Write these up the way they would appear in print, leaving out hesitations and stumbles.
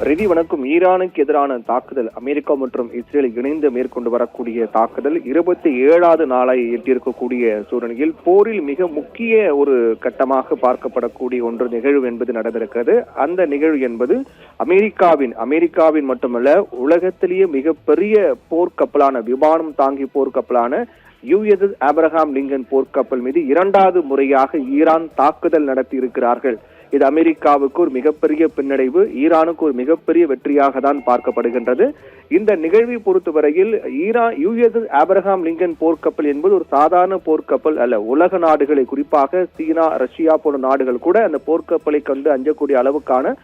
Ready வணக்கம். ஈரானுக்கு எதிரான தாக்குதல் அமெரிக்கா மற்றும் இஸ்ரேல் இணைந்து மேற்கொண்டு வரக்கூடிய தாக்குதல் 27வது நாளை எட்டியிருக்கக்கூடிய சூழ்நிலையில் போரில் மிக முக்கிய ஒரு கட்டமாக பார்க்கப்படக்கூடிய ஒன்று நிகழ்வு என்பது நடந்திருக்கிறது. அந்த நிகழ்வு என்பது அமெரிக்காவின் மட்டுமல்ல உலகத்திலேயே மிகப்பெரிய போர்க்கப்பலான விமானம் தாங்கி போர்க்கப்பலான USS ஆப்ரஹாம் லிங்கன் போர்க்கப்பல் மீது 2வது முறையாக ஈரான் தாக்குதல் நடத்தி இருக்கிறார்கள். இது அமெரிக்காவுக்கு ஒரு மிகப்பெரிய பின்னடைவு, ஈரானுக்கு ஒரு மிகப்பெரிய வெற்றியாக தான் பார்க்கப்படுகின்றது. இந்த நிகழ்வை பொறுத்தவரையில் USS ஆப்ரஹாம் லிங்கன் போர்க்கப்பல் என்பது ஒரு சாதாரண போர்க்கப்பல் அல்ல. உலக நாடுகளை, குறிப்பாக சீனா, ரஷ்யா போன்ற நாடுகள் கூட அந்த போர்க்கப்பலை கண்டு அஞ்சக்கூடிய அளவுக்கான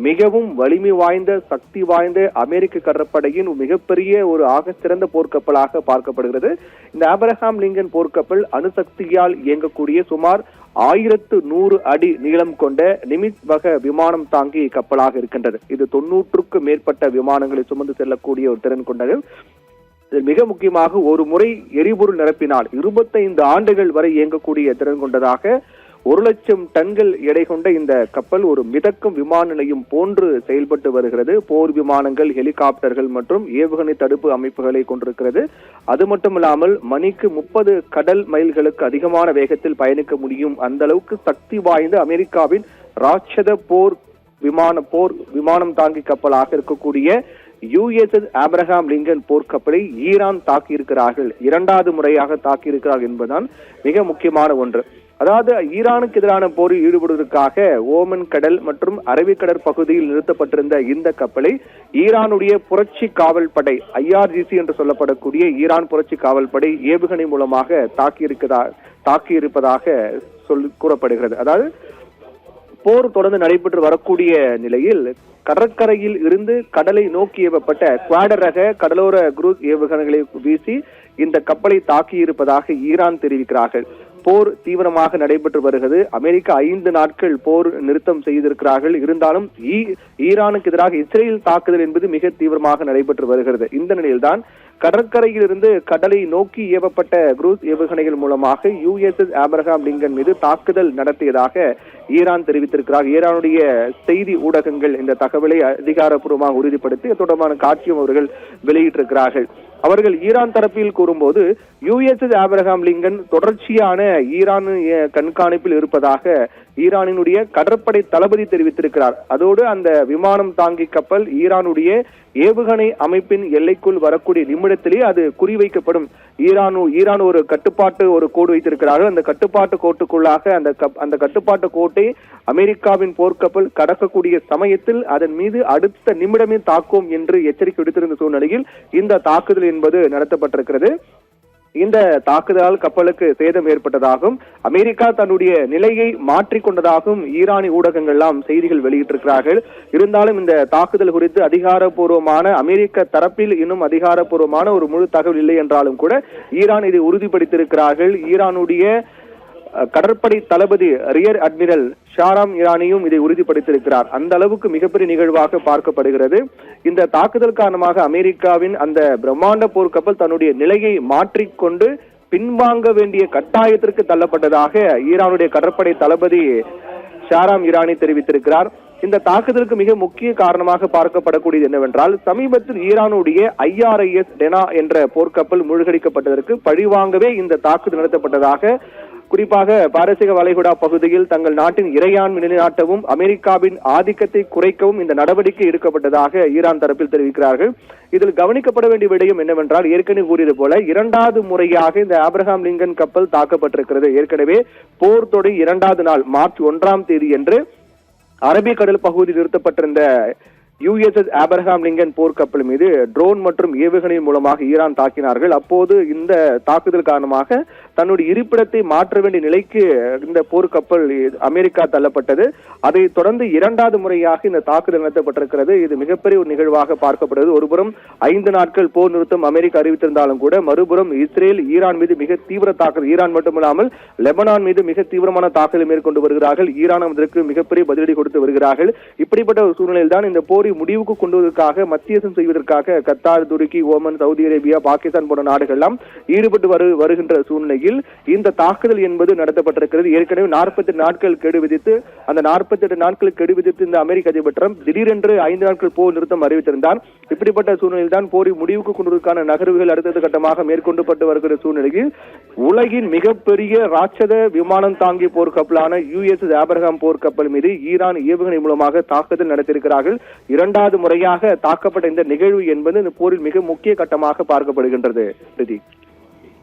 மிகவும் வலிமை வாய்ந்த, சக்தி வாய்ந்த அமெரிக்க கடற்படையின் மிகப்பெரிய ஒரு ஆக சிறந்த போர்க்கப்பலாக பார்க்கப்படுகிறது. இந்த ஆப்ரஹாம் லிங்கன் போர்க்கப்பல் அணுசக்தியால் இயங்கக்கூடிய சுமார் 1100 அடி நீளம் கொண்ட நிமிட்ஸ் வகை விமானம் தாங்கி கப்பலாக இருக்கின்றது. இது 90க்கும் மேற்பட்ட விமானங்களை சுமந்து செல்லக்கூடிய ஒரு திறன் கொண்டது. மிக முக்கியமாக ஒரு முறை எரிபொருள் நிரப்பினால் 25 ஆண்டுகள் வரை இயங்கக்கூடிய திறன் கொண்டதாக 1,00,000 டன்கள் எடை கொண்ட இந்த கப்பல் ஒரு மிதக்கும் விமான நிலையம் போன்று செயல்பட்டு வருகிறது. போர் விமானங்கள், ஹெலிகாப்டர்கள் மற்றும் ஏவுகணை தடுப்பு அமைப்புகளை கொண்டிருக்கிறது. அது மட்டுமில்லாமல் மணிக்கு 30 கடல் மைல்களுக்கு அதிகமான வேகத்தில் பயணிக்க முடியும். அந்த அளவுக்கு சக்தி வாய்ந்த அமெரிக்காவின் ராட்சத விமானம் தாங்கி கப்பலாக இருக்கக்கூடிய USS ஆப்ரஹாம் லிங்கன் போர்க்கப்பலை ஈரான் தாக்கியிருக்கிறார்கள். 2வது முறையாக தாக்கியிருக்கிறார்கள் என்பதுதான் மிக முக்கியமான ஒன்று. அதாவது ஈரானுக்கு எதிரான போரில் ஈடுபடுவதற்காக ஓமன் கடல் மற்றும் அரபிக்கடல் பகுதியில் நிறுத்தப்பட்டிருந்த இந்த கப்பலை ஈரானுடைய புரட்சி காவல் படை IRGC என்று சொல்லப்படக்கூடிய ஈரான் புரட்சி காவல் படை ஏவுகணை மூலமாக தாக்கியிருப்பதாக கூறப்படுகிறது. அதாவது போர் தொடர்ந்து நடைபெற்று வரக்கூடிய நிலையில் கடற்கரையில் இருந்து கடலை நோக்கி ஏவப்பட்ட குவாடர் ரக கடலோர குரூஸ் ஏவுகணைகளை வீசி இந்த கப்பலை தாக்கியிருப்பதாக ஈரான் தெரிவிக்கிறார்கள். போர் தீவிரமாக நடைபெற்று வருகிறது. அமெரிக்கா 5 நாட்கள் போர் நிறுத்தம் செய்திருக்கிறார்கள். இருந்தாலும் ஈரானுக்கு எதிராக இஸ்ரேல் தாக்குதல் என்பது மிக தீவிரமாக நடைபெற்று வருகிறது. இந்த நிலையில்தான் கடற்கரையில் இருந்து கடலை நோக்கி ஏவப்பட்ட குரூஸ் ஏவுகணைகள் மூலமாக USS ஆப்ரஹாம் லிங்கன் மீது தாக்குதல் நடத்தியதாக ஈரான் தெரிவித்திருக்கிறார். ஈரானுடைய செய்தி ஊடகங்கள் இந்த தகவலை அதிகாரப்பூர்வமாக உறுதிப்படுத்தி தொடர்பான காட்சியும் அவர்கள் வெளியிட்டிருக்கிறார்கள். அவர்கள் ஈரான் தரப்பில் கூறும்போது USS ஆப்ரஹாம் லிங்கன் தொடர்ச்சியான ஈரான் கண்காணிப்பில் இருப்பதாக ஈரானினுடைய கடற்படை தளபதி தெரிவித்திருக்கிறார். அதோடு அந்த விமானம் தாங்கி கப்பல் ஈரானுடைய ஏவுகணை அமைப்பின் எல்லைக்குள் வரக்கூடிய நிமிடத்திலே அது குறிவைக்கப்படும். ஈரான் ஒரு கட்டுப்பாட்டு கோடு வைத்திருக்கிறார்கள். அந்த கட்டுப்பாட்டு கோட்டுக்குள்ளாக அந்த கட்டுப்பாட்டு கோட்டை அமெரிக்காவின் போர்க்கப்பல் கடக்கக்கூடிய சமயத்தில் அதன் மீது அடுத்த நிமிடமே தாக்கும் என்று எச்சரிக்கை விடுத்திருந்த சூழ்நிலையில் இந்த தாக்குதல் என்பது நடத்தப்பட்டிருக்கிறது. இந்த தாக்குதலால் கப்பலுக்கு சேதம் ஏற்பட்டதாகவும் அமெரிக்கா தன்னுடைய நிலையை மாற்றிக்கொண்டதாகவும் ஈரானி ஊடகங்கள் எல்லாம் செய்திகள் வெளியிட்டிருக்கிறார்கள். இருந்தாலும் இந்த தாக்குதல் குறித்து அதிகாரப்பூர்வமான அமெரிக்க தரப்பில் இன்னும் அதிகாரப்பூர்வமான ஒரு முழு தகவல் இல்லை என்றாலும் கூட ஈரான் இதை உறுதிப்படுத்தியிருக்கிறார்கள். ஈரானுடைய கடற்படை தளபதி ரியர் அட்மிரல் ஷாராம் ஈரானியும் இதை உறுதிப்படுத்தியிருக்கிறார். அந்த அளவுக்கு மிகப்பெரிய நிகழ்வாக பார்க்கப்படுகிறது. இந்த தாக்குதல் காரணமாக அமெரிக்காவின் அந்த பிரம்மாண்ட போர்க்கப்பல் தன்னுடைய நிலையை மாற்றிக்கொண்டு பின்வாங்க வேண்டிய கட்டாயத்திற்கு தள்ளப்பட்டதாக ஈரானுடைய கடற்படை தளபதி ஷாராம் ஈரானி தெரிவித்திருக்கிறார். இந்த தாக்குதலுக்கு மிக முக்கிய காரணமாக பார்க்கப்படக்கூடியது என்னவென்றால், சமீபத்தில் ஈரானுடைய IRIS டெனா என்ற போர்க்கப்பல் மூழ்கடிக்கப்பட்டதற்கு பழிவாங்கவே இந்த தாக்குதல் நடத்தப்பட்டதாக, குறிப்பாக பாரசீக வளைகுடா பகுதியில் தங்கள் நாட்டின் இறையாண்மை நிலைநாட்டவும் அமெரிக்காவின் ஆதிக்கத்தை குறைக்கவும் இந்த நடவடிக்கை எடுக்கப்பட்டதாக ஈரான் தரப்பில் தெரிவிக்கிறார்கள். இதில் கவனிக்கப்பட வேண்டிய விடயம் என்னவென்றால், ஏற்கனவே கூறியது போல 2வது முறையாக இந்த ஆப்ரஹாம் லிங்கன் கப்பல் தாக்கப்பட்டிருக்கிறது. ஏற்கனவே போர் தொடங்கி 2வது நாள் மார்ச் 1ஆம் தேதி என்று அரபிக்கடல் பகுதியில் நிறுத்தப்பட்டிருந்த USS ஆப்ரஹாம் லிங்கன் போர்க்கப்பல் மீது ட்ரோன் மற்றும் ஏவுகணை மூலமாக ஈரான் தாக்கினார்கள். அப்போது இந்த தாக்குதல் காரணமாக தன்னுடைய இருப்பிடத்தை மாற்ற வேண்டிய நிலைக்கு இந்த போர்க்கப்பல் அமெரிக்கா தள்ளப்பட்டது. அதை தொடர்ந்து 2வது முறையாக இந்த தாக்குதல் நடத்தப்பட்டிருக்கிறது. இது மிகப்பெரிய ஒரு நிகழ்வாக பார்க்கப்படுகிறது. ஒருபுறம் 5 நாட்கள் போர் நிறுத்தம் அமெரிக்கா அறிவித்திருந்தாலும் கூட மறுபுறம் இஸ்ரேல் ஈரான் மீது மிக தீவிர தாக்குதல், ஈரான் மட்டுமில்லாமல் லெபனான் மீது மிக தீவிரமான தாக்குதல் மேற்கொண்டு வருகிறார்கள். ஈரான் அதற்கு மிகப்பெரிய பதிலடி கொடுத்து வருகிறார்கள். இப்படிப்பட்ட ஒரு சூழ்நிலையில் தான் இந்த போர் போரை முடிவுக்கு கொண்டுவதற்காக மத்தியஸ்தம் செய்வதற்காக கத்தார், துருக்கி, ஓமன், சவுதி அரேபியா, பாகிஸ்தான் போன்ற நாடுகள் எல்லாம் ஈடுபட்டு வருகின்ற சூழ்நிலையில் இந்த தாக்குதல் என்பது நடத்தப்பட்டிருக்கிறது. ஏற்கனவே 48 நாட்கள் கெடு விதித்து அந்த 48 நாட்கள் கெடு விதித்து இந்த அமெரிக்க அதிபர் ட்ரம்ப் திடீரென்று 5 நாட்கள் போர் நிறுத்தம் அறிவித்திருந்தார். இப்படிப்பட்ட சூழ்நிலையில் தான் போரை முடிவுக்கு கொண்டுவதற்கான நகர்வுகள் அடுத்த கட்டமாக மேற்கொள்ளப்பட்டு வருகிற சூழ்நிலையில் உலகின் மிகப்பெரிய ராட்சத விமானம் தாங்கி போர்க்கப்பலான USS ஆபிரகாம் போர்க்கப்பல் மீது ஈரான் ஏவுகணை மூலமாக தாக்குதல் நடத்தியிருக்கிறார்கள். 2வது முறையாக தாக்கப்பட்ட இந்த நிகழ்வு என்பது இந்த போரில் மிக முக்கிய கட்டமாக பார்க்கப்படுகின்றது.